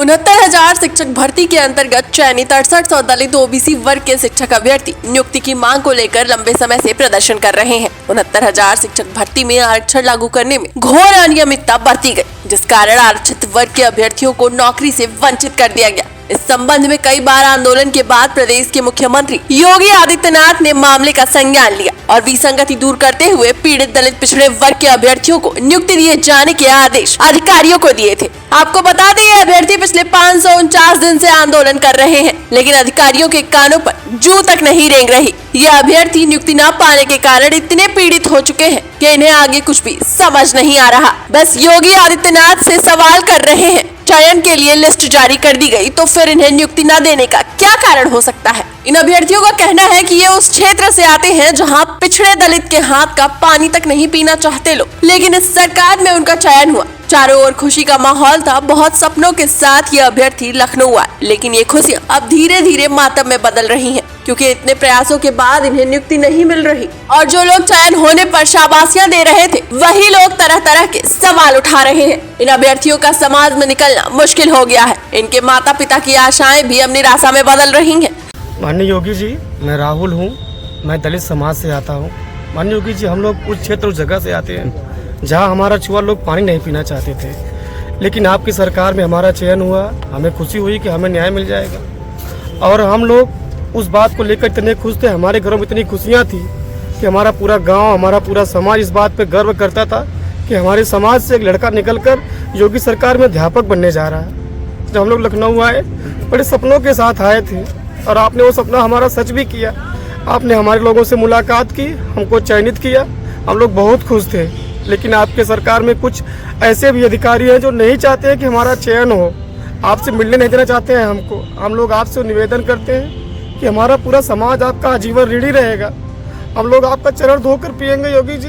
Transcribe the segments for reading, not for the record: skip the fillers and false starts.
69,000 शिक्षक भर्ती के अंतर्गत चयनित 6800 दलित ओबीसी वर्ग के शिक्षक अभ्यर्थी नियुक्ति की मांग को लेकर लंबे समय से प्रदर्शन कर रहे हैं। 69,000 शिक्षक भर्ती में आरक्षण लागू करने में घोर अनियमितता बरती गई, जिस कारण आरक्षित वर्ग के अभ्यर्थियों को नौकरी से वंचित कर दिया गया। इस संबंध में कई बार आंदोलन के बाद प्रदेश के मुख्यमंत्री योगी आदित्यनाथ ने मामले का संज्ञान लिया और विसंगति दूर करते हुए पीड़ित दलित पिछड़े वर्ग के अभ्यर्थियों को नियुक्ति दिए जाने के आदेश अधिकारियों को दिए थे। आपको बता दें, ये अभ्यर्थी पिछले 549 दिन से आंदोलन कर रहे हैं, लेकिन अधिकारियों के कानों पर जू तक नहीं रेंग रही। ये अभ्यर्थी नियुक्ति न पाने के कारण इतने पीड़ित हो चुके हैं कि इन्हें आगे कुछ भी समझ नहीं आ रहा। बस योगी आदित्यनाथ से सवाल कर रहे हैं, चयन के लिए लिस्ट जारी कर दी गई तो फिर इन्हें नियुक्ति न देने का क्या कारण हो सकता है। इन अभ्यर्थियों का कहना है कि ये उस क्षेत्र से आते हैं जहां पिछड़े दलित के हाथ का पानी तक नहीं पीना चाहते लोग, लेकिन इस सरकार में उनका चयन हुआ। चारों ओर खुशी का माहौल था, बहुत सपनों के साथ ये अभ्यर्थी लखनऊ आए, लेकिन ये खुशियां अब धीरे धीरे मातम में बदल रही हैं, क्योंकि इतने प्रयासों के बाद इन्हें नियुक्ति नहीं मिल रही और जो लोग चयन होने पर शाबाशियां दे रहे थे, वही लोग तरह तरह के सवाल उठा रहे हैं। इन अभ्यर्थियों का समाज में निकलना मुश्किल हो गया है। इनके माता पिता की आशाएं भी अब निराशा में बदल रही हैं। माननीय योगी जी, मैं राहुल हूँ, मैं दलित समाज से आता हूँ। माननीय योगी जी, हम लोग उस क्षेत्र, उस जगह से आते हैं जहाँ हमारा छुआ लोग पानी नहीं पीना चाहते थे, लेकिन आपकी सरकार में हमारा चयन हुआ। हमें खुशी हुई कि हमें न्याय मिल जाएगा और हम लोग उस बात को लेकर इतने खुश थे। हमारे घरों में इतनी खुशियाँ थी कि हमारा पूरा गाँव, हमारा पूरा समाज इस बात पर गर्व करता था कि हमारे समाज से एक लड़का निकलकर योगी सरकार में अध्यापक बनने जा रहा है। जब हम लोग लखनऊ आए, बड़े सपनों के साथ आए थे और आपने वो सपना हमारा सच भी किया। आपने हमारे लोगों से मुलाकात की, हमको चयनित किया, हम लोग बहुत खुश थे। लेकिन आपके सरकार में कुछ ऐसे भी अधिकारी हैं जो नहीं चाहते हैं कि हमारा चयन हो, आपसे मिलने नहीं देना चाहते हैं हमको। हम लोग आपसे निवेदन करते हैं कि हमारा पूरा समाज आपका आजीवन ऋणी रहेगा। हम लोग आपका चरण धोकर पिएंगे। योगी जी,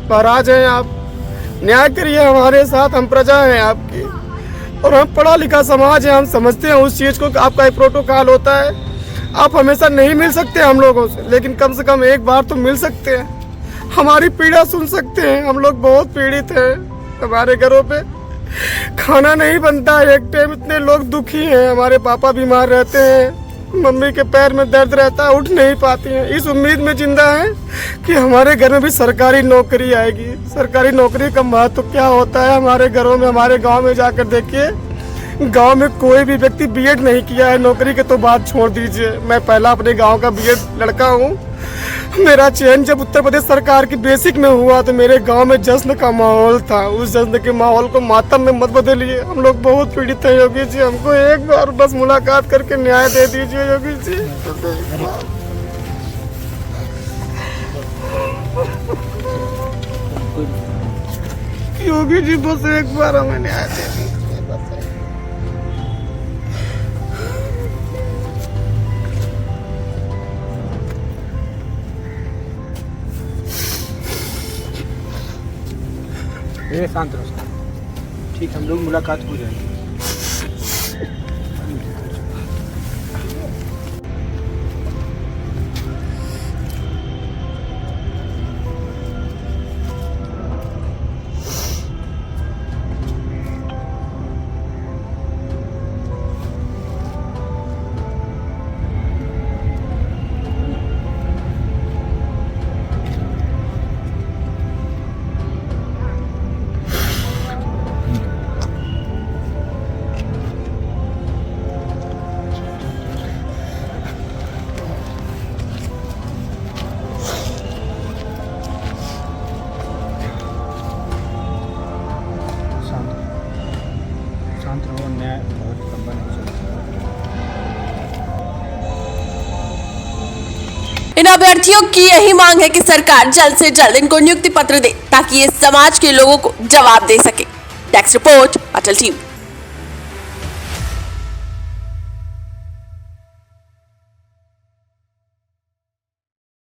महाराज हैं आप, न्याय करिए हमारे साथ, हम प्रजा हैं आपकी और हम पढ़ा लिखा समाज है। हम समझते हैं उस चीज़ को कि आपका एक प्रोटोकॉल होता है, आप हमेशा नहीं मिल सकते हम लोगों से, लेकिन कम से कम एक बार तो मिल सकते हैं, हमारी पीड़ा सुन सकते हैं। हम लोग बहुत पीड़ित हैं, हमारे घरों पे खाना नहीं बनता है, एक टाइम इतने लोग दुखी हैं। हमारे पापा बीमार रहते हैं, मम्मी के पैर में दर्द रहता है, उठ नहीं पाती हैं। इस उम्मीद में जिंदा है कि हमारे घर में भी सरकारी नौकरी आएगी। सरकारी नौकरी का महत्व क्या होता है हमारे घरों में, हमारे गाँव में जाकर देखिए, गांव में कोई भी व्यक्ति बीएड नहीं किया है। नौकरी के तो बात छोड़ दीजिए, मैं पहला अपने गांव का बीएड लड़का हूं। मेरा चयन जब उत्तर प्रदेश सरकार की बेसिक में हुआ तो मेरे गांव में जश्न का माहौल था। उस जश्न के माहौल को मातम में मत बदलिए। हम लोग बहुत पीड़ित हैं योगी जी, हमको एक बार बस मुलाकात करके न्याय दे दीजिए योगी जी। योगी जी, बस एक बार हमें न्याय दे दीजिए। शांत रहो, ठीक, हम लोग मुलाकात हो जाएगी। न्याय बहुत लंबा नहीं चलता। इन अभ्यर्थियों की यही मांग है कि सरकार जल्द से जल्द इनको नियुक्ति पत्र दे, ताकि ये समाज के लोगों को जवाब दे सके। डेस्क रिपोर्ट, अटल टीवी।